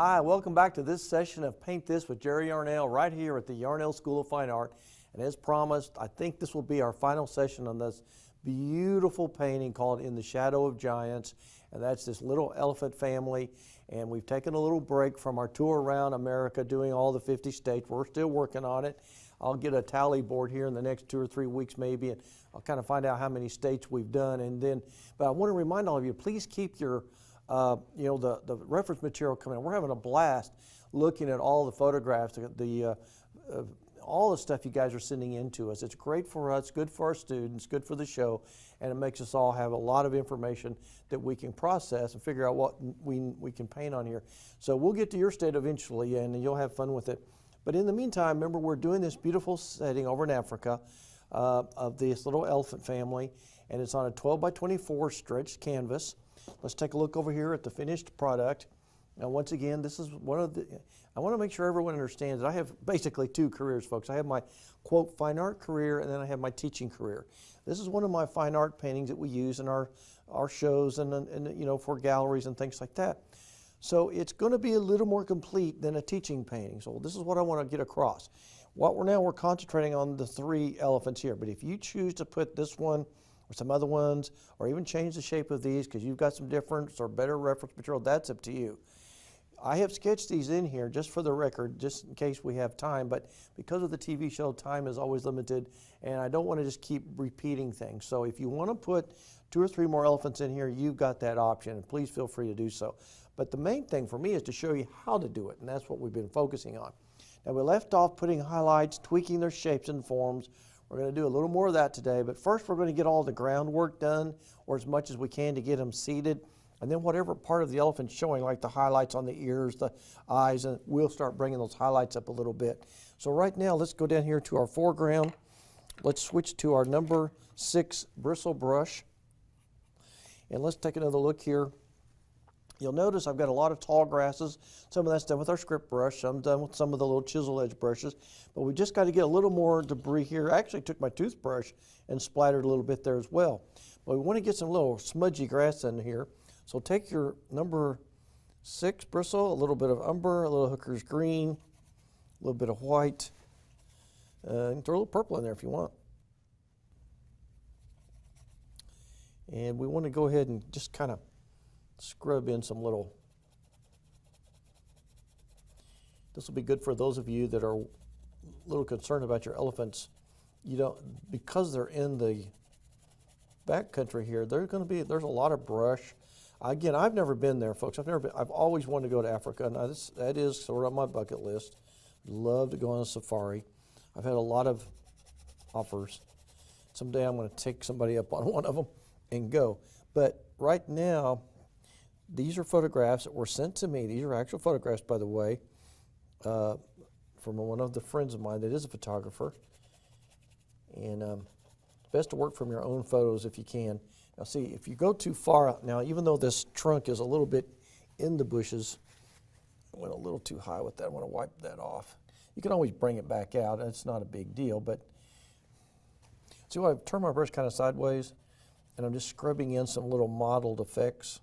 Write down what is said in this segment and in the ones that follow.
Hi, welcome back to this session of Paint This with Jerry Yarnell right here at the Yarnell School of Fine Art. And as promised, I think this will be our final session on this beautiful painting called In the Shadow of Giants. And that's this little elephant family. And we've taken a little break from our tour around America doing all the 50 states. We're still working on it. I'll get a tally board here in the next 2 or 3 weeks maybe, and I'll kind of find out how many states we've done. And then, but I want to remind all of you, please keep your the reference material coming in. We're having a blast looking at all the photographs, all the stuff you guys are sending in to us. It's great for us, good for our students, good for the show, and it makes us all have a lot of information that we can process and figure out what we can paint on here. So we'll get to your state eventually, and you'll have fun with it. But in the meantime, remember, we're doing this beautiful setting over in Africa of this little elephant family, and it's on a 12 by 24 stretched canvas. Let's take a look over here at the finished product. Now, once again, this is one of the, I want to make sure everyone understands that I have basically 2 careers, folks. I have my, quote, fine art career, and then I have my teaching career. This is one of my fine art paintings that we use in our shows and for galleries and things like that. So it's going to be a little more complete than a teaching painting. So this is what I want to get across. We're concentrating on the 3 elephants here, but if you choose to put this one or some other ones, or even change the shape of these because you've got some difference or better reference material, that's up to you. I have sketched these in here just for the record, just in case we have time, but because of the TV show, time is always limited, and I don't want to just keep repeating things. So if you want to put 2 or 3 more elephants in here, you've got that option, and please feel free to do so. But the main thing for me is to show you how to do it, and that's what we've been focusing on. Now, we left off putting highlights, tweaking their shapes and forms. We're going to do a little more of that today, but first we're going to get all the groundwork done, or as much as we can to get them seated, and then whatever part of the elephant's showing, like the highlights on the ears, the eyes, and we'll start bringing those highlights up a little bit. So right now, let's go down here to our foreground. Let's switch to our number 6 bristle brush, and let's take another look here. You'll notice I've got a lot of tall grasses. Some of that's done with our script brush. I'm done with some of the little chisel edge brushes. But we just got to get a little more debris here. I actually took my toothbrush and splattered a little bit there as well. But we want to get some little smudgy grass in here. So take your number 6 bristle, a little bit of umber, a little hooker's green, a little bit of white, and throw a little purple in there if you want. And we want to go ahead and just kind of scrub in some little. This will be good for those of you that are a little concerned about your elephants. Because they're in the back country here, there's a lot of brush. Again, I've never been there, folks. I've always wanted to go to Africa, and that is sort of on my bucket list. Love to go on a safari. I've had a lot of offers. Someday I'm going to take somebody up on one of them and go. But right now, these are photographs that were sent to me. These are actual photographs, by the way, from one of the friends of mine that is a photographer. And it's best to work from your own photos if you can. Now see, if you go too far out now, even though this trunk is a little bit in the bushes, I went a little too high with that. I want to wipe that off. You can always bring it back out. It's not a big deal, but see, I've turned my brush kind of sideways, and I'm just scrubbing in some little mottled effects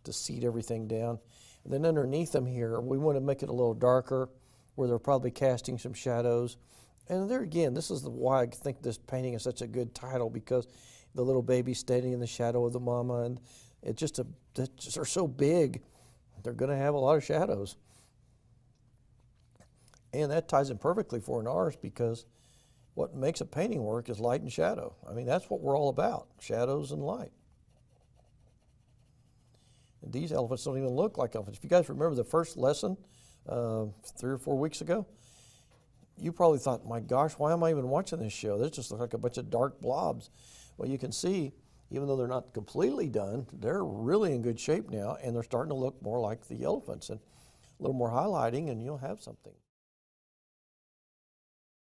to seat everything down. And then underneath them here, we want to make it a little darker where they're probably casting some shadows. And there again, this is why I think this painting is such a good title, because the little baby standing in the shadow of the mama, and they're so big, they're going to have a lot of shadows. And that ties in perfectly for an artist, because what makes a painting work is light and shadow. I mean, that's what we're all about, shadows and light. These elephants don't even look like elephants. If you guys remember the first lesson 3 or 4 weeks ago, you probably thought, my gosh, why am I even watching this show? This just looks like a bunch of dark blobs. Well, you can see, even though they're not completely done, they're really in good shape now, and they're starting to look more like the elephants. And a little more highlighting, and you'll have something.